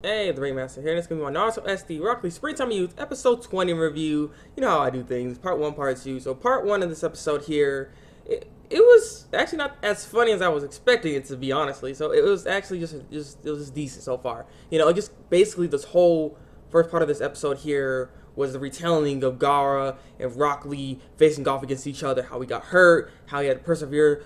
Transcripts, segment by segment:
Hey, Thabreakmasta here, and it's going to be my Naruto SD Rock Lee Springtime Youth episode 20 review. You know how I do things, part 1, part 2. So part 1 of this episode here, it was actually not as funny as I was expecting it to be, honestly. So it was actually just it was just decent so far. You know, just basically this whole first part of this episode here was the retelling of Gaara and Rock Lee facing off against each other, how he got hurt, how he had to persevere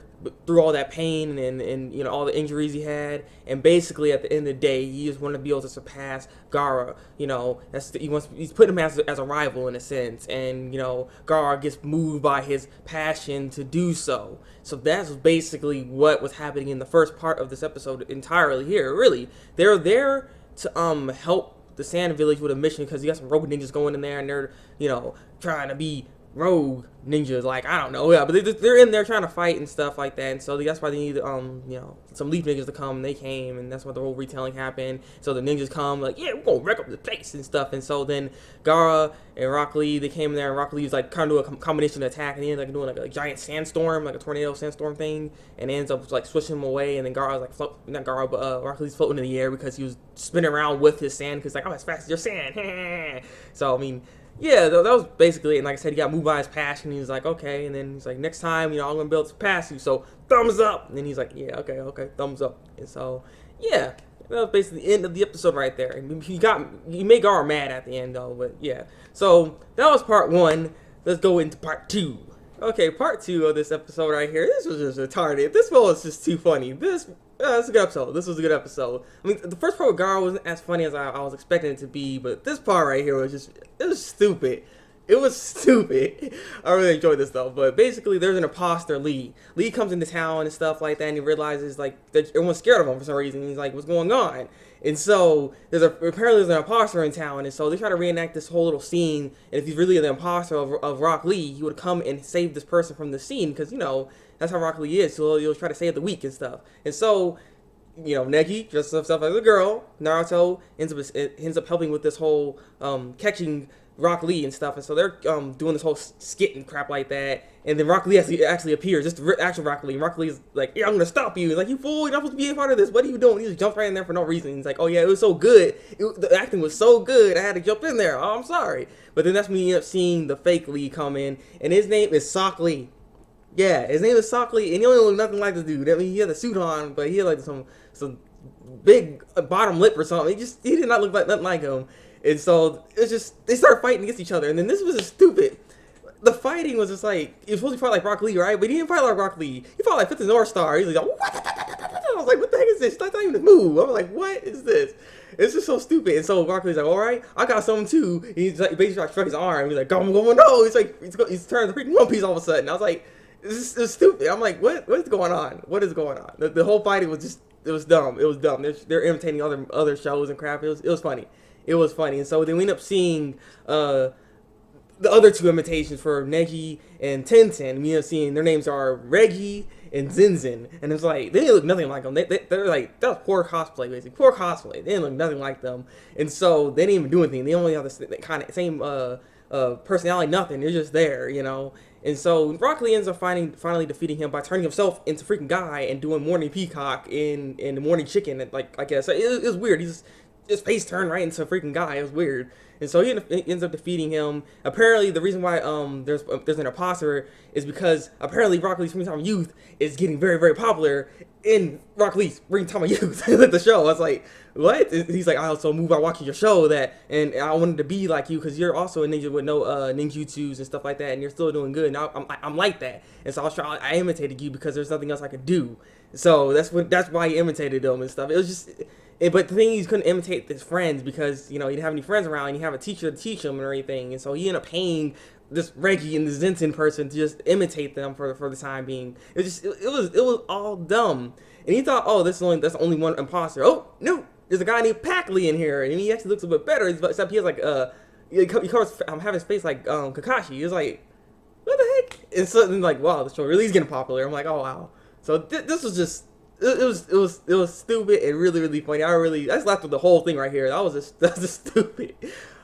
through all that pain and you know all the injuries he had, and basically at the end of the day he just wanted to be able to surpass Gaara. You know, he's putting him as a rival in a sense, and you know Gaara gets moved by his passion to do so. So that's basically what was happening in the first part of this episode entirely here. Really, they're there to help the Sand Village with a mission because you got some rogue ninjas going in there and they're, you know, trying to be rogue ninjas, like, I don't know, yeah, but they're in there trying to fight and stuff like that, and so that's why they need, you know, some leaf ninjas to come, and they came, and that's why the whole retelling happened. So the ninjas come, like, yeah, we're gonna wreck up the place and stuff, and so then Gaara and Rock Lee, they came in there, and Rock Lee was, like, kind of doing a combination attack, and he ended up doing, like, a giant sandstorm, like a tornado sandstorm thing, and ends up, like, swishing him away, and then Gaara's, like, not Gaara, but Rock Lee's floating in the air because he was spinning around with his sand, because, like, oh, as fast as your sand, so, I mean, yeah, that was basically it. And like I said, he got moved by his passion. He was like, okay. And then he's like, next time, you know, I'm going to be able to pass you. So, thumbs up. And then he's like, yeah, okay, thumbs up. And so, yeah, that was basically the end of the episode right there. He made Gaara mad at the end, though. But, yeah. So, that was part 1. Let's go into part 2. Okay, part 2 of this episode right here. This was just retarded. This one was just too funny. This was a good episode. This was a good episode. I mean, the first part with Gaara wasn't as funny as I was expecting it to be, but this part right here was it was stupid. It was stupid. I really enjoyed this though. But basically, there's an imposter, Lee. Lee comes into town and stuff like that, and he realizes like that everyone's scared of him for some reason. He's like, "What's going on?" And so apparently there's an imposter in town, and so they try to reenact this whole little scene. And if he's really the imposter of Rock Lee, he would come and save this person from the scene because you know that's how Rock Lee is. So he'll try to save the weak and stuff. And so, you know, Neki dresses himself as a girl. Naruto ends up helping with this whole catching Rock Lee and stuff, and so they're doing this whole skit and crap like that, and then Rock Lee actually appears, just the actual Rock Lee. Rock Lee's like, yeah, I'm gonna stop you. He's like, you fool, you're not supposed to be a part of this. What are you doing? He just jumps right in there for no reason. He's like, oh yeah, it was so good. The acting was so good, I had to jump in there. Oh, I'm sorry. But then that's when you end up seeing the fake Lee come in, and his name is Sock Lee. Yeah, his name is Sock Lee, and he only look nothing like this dude. I mean, he had a suit on, but he had like some big bottom lip or something. He did not look like nothing like him. And so it's just they start fighting against each other, and then this was just stupid. The fighting was just like he was supposed to fight like Rock Lee, right? But he didn't fight like Rock Lee. He fought like Fifth North Star. He's like, I was like, what the heck is this? That's not even a move. I'm like, what is this? It's just so stupid. And so Rock Lee's like, all right, I got something too. And he's like, basically like struck his arm. He's like, I'm going no. He's like, he's turning the freaking One Piece all of a sudden. I was like, it's stupid. I'm like, what's going on? What is going on? The whole fighting was just it was dumb. It was dumb. They're imitating other shows and crap. It was funny. It was funny, and so then we end up seeing the other two imitations for Neji and Tenten. We end up seeing their names are Regi and Zinzin, and it's like they didn't look nothing like them. They're like that was poor cosplay, basically poor cosplay. They didn't look nothing like them, and so they didn't even do anything. They only have the kind of same personality, nothing. They're just there, you know. And so Rock Lee ends up finally defeating him by turning himself into freaking guy and doing Morning Peacock in the Morning Chicken. Like I guess it was weird. His face turned right into a freaking guy. It was weird. And so he ends up defeating him. Apparently, the reason why there's an imposter is because apparently Rock Lee's Springtime Youth is getting very, very popular in Rock Lee's Springtime Youth, the show. I was like, what? He's like, I also moved by watching your show and I wanted to be like you because you're also a ninja with no ninjutsus and stuff like that, and you're still doing good. And I'm like that. And so I imitated you because there's nothing else I could do. So that's why he imitated them and stuff. It was just. But the thing is, he couldn't imitate his friends because, you know, he didn't have any friends around. And he didn't have a teacher to teach him or anything. And so he ended up paying this Regi and the Zinten person to just imitate them for the time being. It was all dumb. And he thought, oh, that's only one imposter. Oh, no, there's a guy named Pac Lee in here. And he actually looks a bit better, except he has like, he covers, having his face like Kakashi. He was like, what the heck? And so then like, wow, the show really is getting popular. I'm like, oh, wow. So this was just... It was stupid and really, really funny. I just laughed with the whole thing right here. That was just stupid.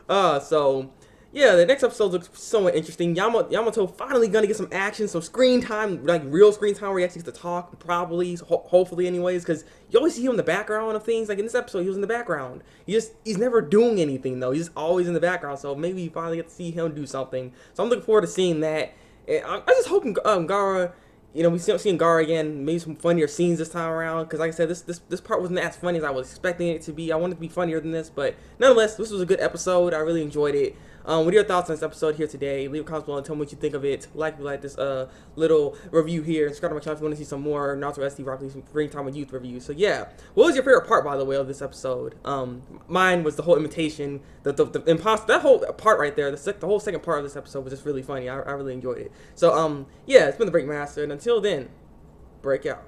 So yeah, the next episode looks somewhat interesting. Yamato finally gonna get some action, some screen time, like real screen time where he actually gets to talk, probably, hopefully, anyways. Because you always see him in the background of things. Like in this episode, he was in the background. He's never doing anything though. He's just always in the background. So maybe you finally get to see him do something. So I'm looking forward to seeing that. And I'm just hoping Gaara. We seeing Gaara again, maybe some funnier scenes this time around. Because like I said, this part wasn't as funny as I was expecting it to be. I wanted it to be funnier than this, but nonetheless, this was a good episode. I really enjoyed it. What are your thoughts on this episode here today? Leave a comment below and tell me what you think of it. Like this little review here. And subscribe to my channel if you want to see some more Naruto SD Rock Lee Springtime with Youth reviews. So yeah, what was your favorite part, by the way, of this episode? Mine was the whole imitation, the imposter, that whole part right there. The whole second part of this episode was just really funny. I really enjoyed it. So yeah, it's been the Thabreakmasta, and until then, break out.